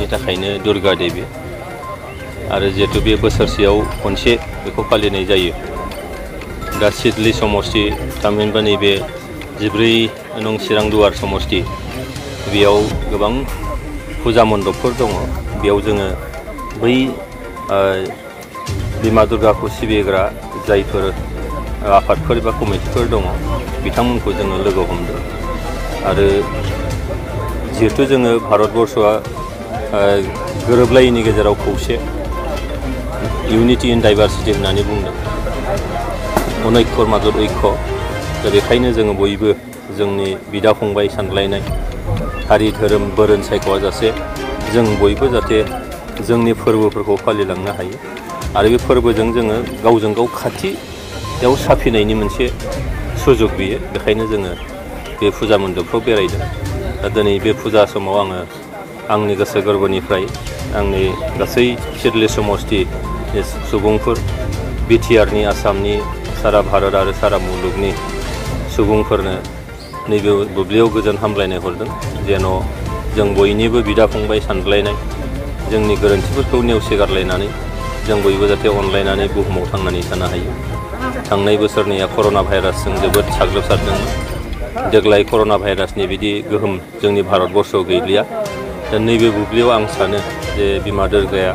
बेनि थाखायनो दुर्गा देवी आरो जिहेतु बे बोसोरसेयाव खनसे बेखौ फालिनाय जायो। दा सिडली समष्टि थामहिनबा नैबे 14 नं चिरांदुवार समष्टि बेयाव गोबां फुजा मण्डपफोर दङ। बेयाव जोङो बै बिमा दुर्गाखौ सिबिग्रा जायफोर आफादफोर बा कमिटिफोर दङ बिथांमोनखौ जोङो लोगो हमदों। आरो जिहेतु जोङो भारतबर्षआ गोरोबलायैनि गेजेराव खौसे इउनिटि इन डाइभारसिटि होननानै बुंदों, अनैक्यर माजत ऐक्य। दा बेखायनो जोङो बयबो जोंनि बिदा फंबाय सानलायनाय हारि धोरोम बोरोन सायख'आ जासे जों बयबो जाहाथे जोंनि फोरबोफोरखौ फालिलांनो हायो आरो बे फोरबोजों जोङो गावजों गाव खाथियाव साफिनायनि मोनसे सुजुग बियो। बेखायनो जोङो बे फुजा मण्डपफ्राव बेरायदों। दा दिनै बे फुजा समाव आङो आंनि गोसो गोरबोनिफ्राय आंनि गासै सिडली समष्टिनि सुबुंफोर, बिटिआरनि आसामनि सारा भारत आरो सारा मुलुगनि सुबुंफोरनो नैबे बुब्लियाव गोजोन हामलायनाय हरदों, जेन' जों बयनिबो बिदा फंबाय सानज्लायनाय जोंनि गोरोन्थिफोरखौ नेवसिगारलायनानै जों बयबो जाहाथे अनलायनानै बुहुमाव थांनानै थानो हायो। थांनाय बोसोरनैया कर'ना भाइरासजों जोबोद साग्लोबसारदोंमोन। देग्लाय कर'ना भाइरासनि बिदि गोहोम जोंनि भारतबर्षआव गैलिया। दा नैबे बुब्लियाव आं सानो जे बिमा दुर्गाया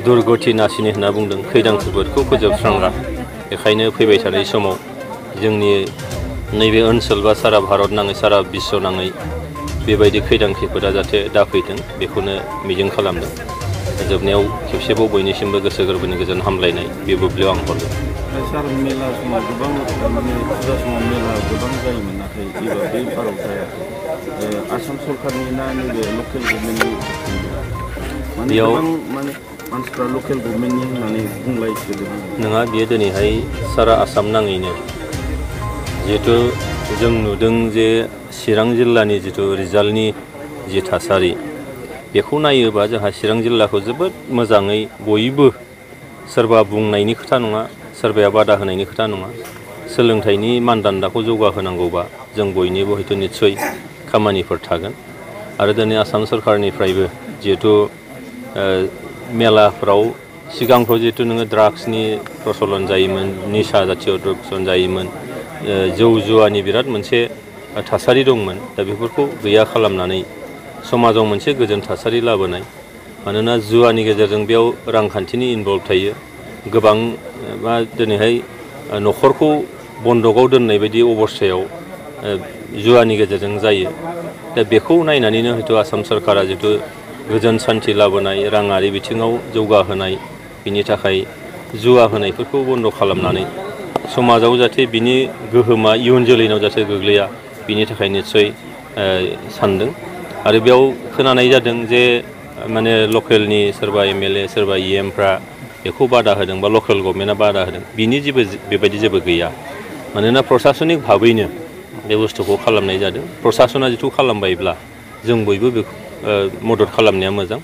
दुर्गति नाशिनी होनना बुंदों, खैदां खैफोदखौ फोजोबस्रांग्रा। बेखायनो फैबाय थानाय समाव जोंनि नैबे ओनसोल बा सारा भारत नाङै सारा बिश्व नाङै बेबायदि खैदां खैफोदा जाहाथे दाफैथों बेखौनो मिजिं खालामदों। जोबनायाव खेबसेबाव बयनिसिमबो गोसो गोरबोनि गोजोन हामलायनाय बे बुब्लियाव आं हरदों। सार मेला समाव गोबां फुजा समाव मेला गोबां जायोमोन, नाथाय एबार बे बाराव जायाखै। आसाम सरकारनि ना नैबे लकेल गभर्नमेन्टनि बेयाव मानसिफ्रा लकेल गभर्नमेन्टनि होननानै बुंलायसोदों नङा। बियो दिनैहाय सारा आसाम नाङैनो जिहेतु जों नुदों जे चिरां जिल्लानि जिथु रिजाल्टनि जि थासारि बेखौ नायोबा जोंहा चिरां जिल्लाखौ जोबोद मोजाङै बयबो, सोरबा बुंनायनि खोथा नङा, सोरबाया बादा होनायनि खोथा नङा, सोलोंथाइनि मानदान्दाखौ जौगाहोनांगौबा जों बयनिबो हयथ' निस्सय खामानिफोर थागोन। आरो दिनै आसाम सरकारनिफ्रायबो जिहेतु मेलाफ्राव सिगांफ्राव जिहेतु नोङो ड्राग्सनि प्रचलन जायोमोन, निसा जातीय प्रचलन जायोमोन, जौ जुवानि बिराद मोनसे थासारि दंमोन। दा बेफोरखौ गैया खालामनानै समाजाव मोनसे गोजोन थासारि लाबोनाय। मानोना जुवानि गेजेरजों बेयाव रांखान्थिनि इनभल्भ थायो। गोबां मा दिनैहाय न'खरखौ बन्दकआव दोननाय बायदि अबस्थायाव जुवानि गेजेरजों जायो। दा बेखौ नायनानैनो हयथ' आसाम सरकारा जिथु गोजोन सान्थि लाबोनाय, राङारि बिथिङाव जौगाहोनाय, बिनि थाखाय जुवा होनायफोरखौ बन्द' खालामनानै समाजाव जाहाथे बिनि गोहोमा इयुन जोलैनाव जाहाथे गोग्लैया बिनि थाखाय निस्सय सानदों। आरो बेयाव खोनानाय जादों जे माने लकेलनि सोरबा एमएलए सोरबा इएमफ्रा बेखौ बादा होदों बा लकेल गभर्नमेन्टआ बादा होदों। बिनि बेबायदि जेबो गैया। मानोना प्रसासनिक भाबैनो बे बुस्थुखौ खालामनाय जादों। प्रसासना जिथु खालामबायब्ला जों बयबो बेखौ मदद खालामनाया मोजां।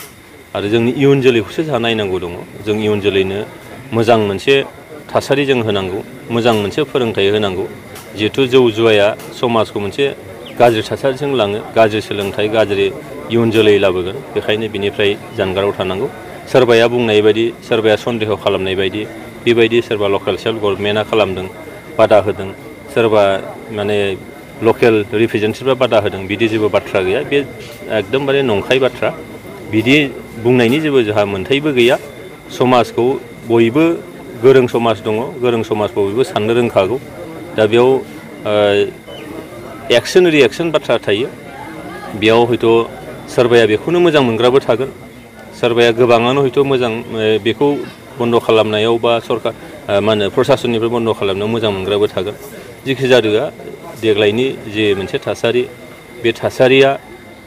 आरो जोंनि इयुन जोलैखौसो जोंहा नायनांगौ दङ। जों इयुन जोलैनो मोजां मोनसे थासारि जों होनांगौ, मोजां मोनसे फोरोंथाइ होनांगौ। जिहेथु जौ जुवाया समाजखौ मोनसे गाज्रि थासारिजों लाङो, गाज्रि सोलोंथाइ, गाज्रि इयुन जोलै लाबोगोन। बेखायनो बिनिफ्राय जानगाराव थानांगौ। सोरबाया बुंनाय बायदि, सोरबाया सन्देह खालामनाय बायदि बेबायदि सोरबा लकेल सेल्फ गभर्नमेन्टआ खालामदों, बादा होदों, सोरबा माने लकेल रिप्रेजेन्टेटिभआ बादा होदों, बिदि जेबो बाथ्रा गैया। बे एकदमबारे नंखाय बाथ्रा। बिदि बुंनायनि जेबो जोंहा मोन्थायबो गैया। समाजखौ बयबो गोरों समाज दङ, गोरों समाजखौ बयबो साननो रोंखागौ। दा बेयाव एक्सन रिएक्सन बाथ्रा थायो। बेयाव हयथ' सोरबाया बेखौनो मोजां मोनग्राबो थागोन, सोरबाया गोबाङानो हयथ' मोजां बेखौ बन्द' खालामनायाव बा सरकार मा होनो प्रसासननिफ्राय बन्द' खालामनायाव मोजां मोनग्राबो थागोन। जिखि जादोआ देग्लायनि जे मोनसे थासारि, बे थासारिया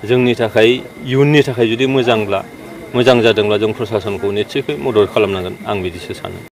जोंनि थाखाय इयुननि थाखाय जुदि मोजां जादोंब्ला जों प्रसासनखौ निस्सय मदद खालामनांगोन, आं बिदिसो सानो।